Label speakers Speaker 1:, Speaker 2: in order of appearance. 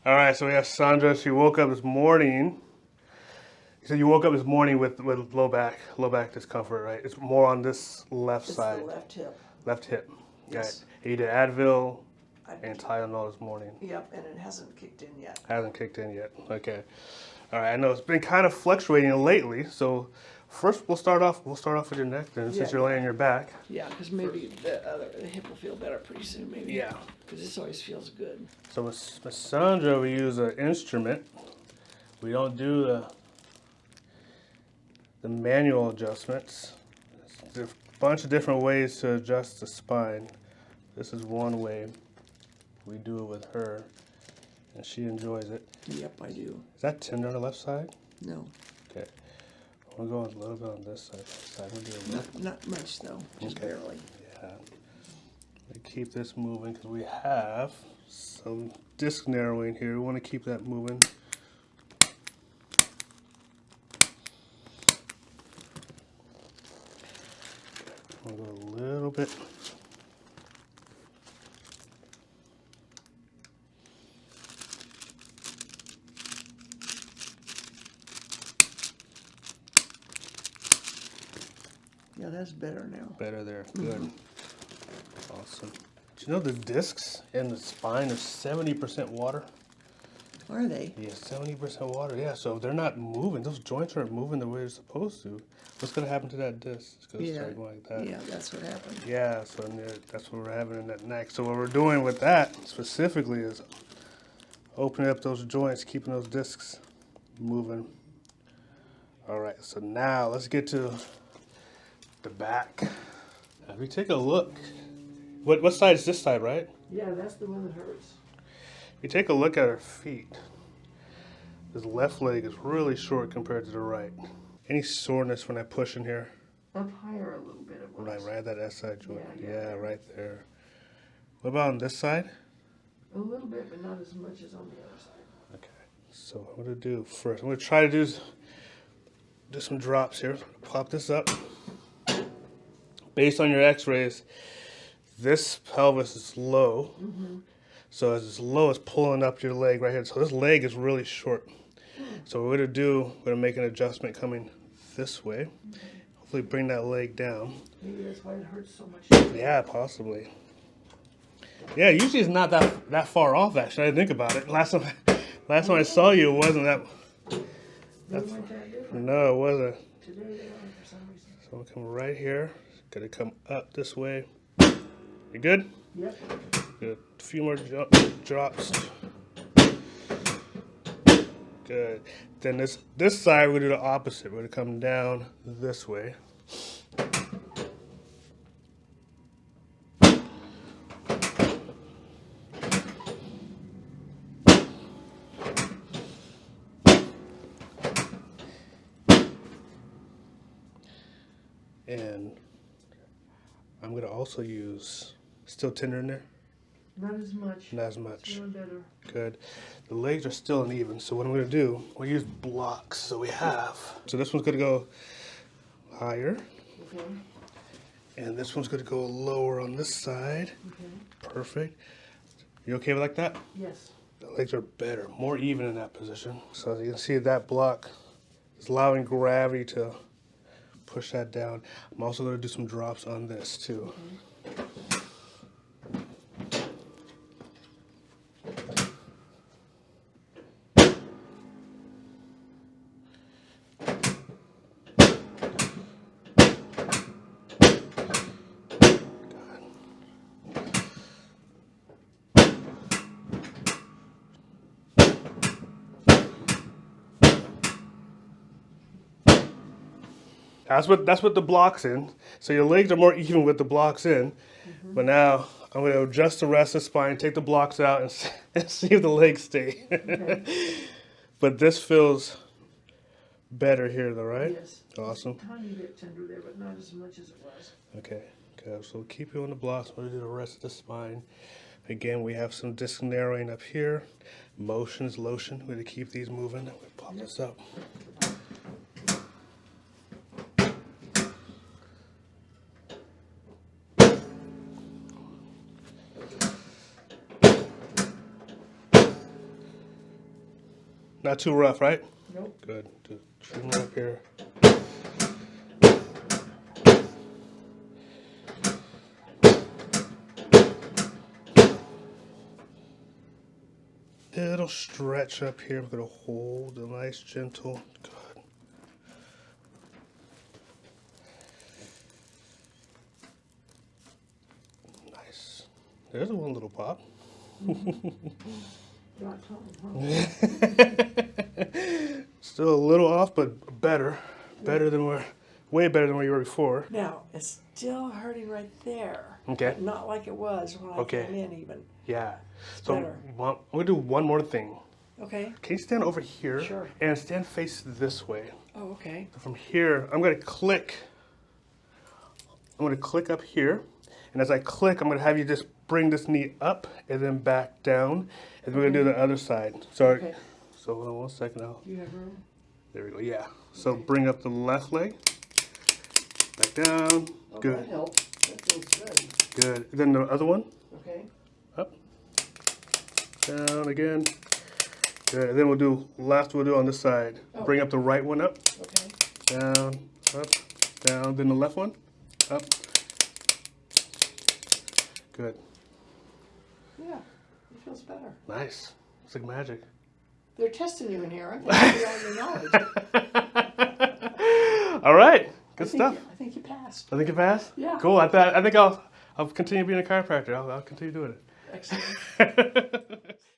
Speaker 1: All right, so we have Sandra. She woke up this morning. You said you woke up this morning with low back discomfort, right? It's more on this left side.
Speaker 2: It's the left hip.
Speaker 1: Left hip.
Speaker 2: Yes.
Speaker 1: Right. You did Advil
Speaker 2: I've-
Speaker 1: and Tylenol this morning.
Speaker 2: Yep, and it hasn't kicked in yet.
Speaker 1: Hasn't kicked in yet. Okay. All right. I know it's been kind of fluctuating lately. So first, we'll start off with your neck then, since you're laying on your back.
Speaker 2: Yeah, because maybe the hip will feel better pretty soon. Maybe.
Speaker 1: Yeah.
Speaker 2: Because this always feels good.
Speaker 1: So with Sandra, we use an instrument. We don't do the manual adjustments. There's a bunch of different ways to adjust the spine. This is one way. We do it with her, and she enjoys it.
Speaker 2: Yep, I do.
Speaker 1: Is that tender on the left side?
Speaker 2: No.
Speaker 1: Okay. We'll go a little bit on this side. We'll do a little.
Speaker 2: Not much though, just
Speaker 1: Okay.
Speaker 2: barely.
Speaker 1: Yeah. We keep this moving because we have some disc narrowing here. We want to keep that moving. We'll go a little bit.
Speaker 2: Yeah, that's better now.
Speaker 1: Better there. Good. Awesome. Do you know the discs in the spine are 70% water?
Speaker 2: Are they?
Speaker 1: Yeah, 70% water. Yeah, so they're not moving. Those joints aren't moving the way they're supposed to. What's going to happen to that disc? It's going to start going like that.
Speaker 2: Yeah, that's what happened.
Speaker 1: Yeah, so that's what we're having in that neck. So what we're doing with that specifically is opening up those joints, keeping those discs moving. All right, so now let's get to the back. Now, if we take a look, what side is this side, right?
Speaker 2: Yeah, that's the one that hurts.
Speaker 1: If you take a look at her feet, this left leg is really short compared to the right. Any soreness when I push in here?
Speaker 2: Up higher a little bit it was.
Speaker 1: Right at that SI joint.
Speaker 2: Yeah,
Speaker 1: Yeah, right there. What about on this side?
Speaker 2: A little bit, but not as much as on the other side.
Speaker 1: Okay, so what I'm going to do first, I'm going to try to do some drops here. Pop this up. Based on your x-rays, this pelvis is low. So as it's low, it's pulling up your leg right here. So this leg is really short. So what we're going to do, we're going to make an adjustment coming this way. Hopefully bring that leg down.
Speaker 2: Maybe that's why it hurts so much.
Speaker 1: Yeah, possibly. Yeah, usually it's not that far off, actually. I didn't think about it. Last time I saw you, it wasn't that...
Speaker 2: They weren't that different.
Speaker 1: No, it wasn't.
Speaker 2: Today they are for some reason.
Speaker 1: So we'll come right here. Gonna come up this way. You good?
Speaker 2: Yep.
Speaker 1: Good. A few more drops. Good. Then this side we're gonna do the opposite. We're gonna come down this way. And I'm gonna also use, still tender in there?
Speaker 2: Not as much.
Speaker 1: Not as much.
Speaker 2: It's feeling better.
Speaker 1: Good. The legs are still uneven, so what I'm gonna do, we'll use blocks. So we have, so this one's gonna go higher,
Speaker 2: Okay.
Speaker 1: and this one's gonna go lower on this side.
Speaker 2: Okay.
Speaker 1: Perfect. You okay with like that?
Speaker 2: Yes.
Speaker 1: The legs are better, more even in that position. So as you can see, that block is allowing gravity to push that down. I'm also gonna do some drops on this too.
Speaker 2: Okay.
Speaker 1: That's what the block's in. So your legs are more even with the blocks in. But now I'm going to adjust the rest of the spine, take the blocks out, and see if the legs stay.
Speaker 2: Okay.
Speaker 1: But this feels better here, though, right?
Speaker 2: Yes.
Speaker 1: Awesome.
Speaker 2: Just a tiny bit tender there, but not as much as it was.
Speaker 1: Okay. Good. So we'll keep you on the blocks. We'll do the rest of the spine. Again, we have some disc narrowing up here. Motions, lotion. We're going to keep these moving. We'll pop this up. Not too rough, right?
Speaker 2: Nope.
Speaker 1: Good. Just trim it up here. It'll stretch up here. We're gonna hold a nice, gentle. Good. Nice. There's one little pop.
Speaker 2: Not tone, huh?
Speaker 1: Still a little off, but better. Better than way better than where you were before.
Speaker 2: Now, it's still hurting right there.
Speaker 1: Okay.
Speaker 2: But not like it was when I
Speaker 1: Okay.
Speaker 2: came in even.
Speaker 1: Yeah.
Speaker 2: It's
Speaker 1: So
Speaker 2: better.
Speaker 1: I'm gonna do one more thing.
Speaker 2: Okay.
Speaker 1: Can you stand over here?
Speaker 2: Sure.
Speaker 1: And stand face this way.
Speaker 2: Oh, okay.
Speaker 1: So from here, I'm gonna click. I'm gonna click up here. And as I click, I'm gonna have you just bring this knee up and then back down. And we're gonna do the other side. So,
Speaker 2: Okay.
Speaker 1: so hold on 1 second now.
Speaker 2: Do you have room?
Speaker 1: There we go, yeah. So bring up the left leg. Back down.
Speaker 2: Oh,
Speaker 1: Good.
Speaker 2: that helps. That feels good.
Speaker 1: Good. Then the other one.
Speaker 2: Okay.
Speaker 1: Up. Down again. Good. And then we'll do, last we'll do on this side.
Speaker 2: Oh.
Speaker 1: Bring up the right one up.
Speaker 2: Okay.
Speaker 1: Down, up, down. Then the left one. Up. Good.
Speaker 2: Yeah. It feels better.
Speaker 1: Nice. It's like magic.
Speaker 2: They're testing you in here. I think you all your knowledge.
Speaker 1: All right. Good stuff.
Speaker 2: I think you passed.
Speaker 1: I think you passed?
Speaker 2: Yeah.
Speaker 1: Cool. I think I'll continue being a chiropractor. I'll continue doing it.
Speaker 2: Excellent.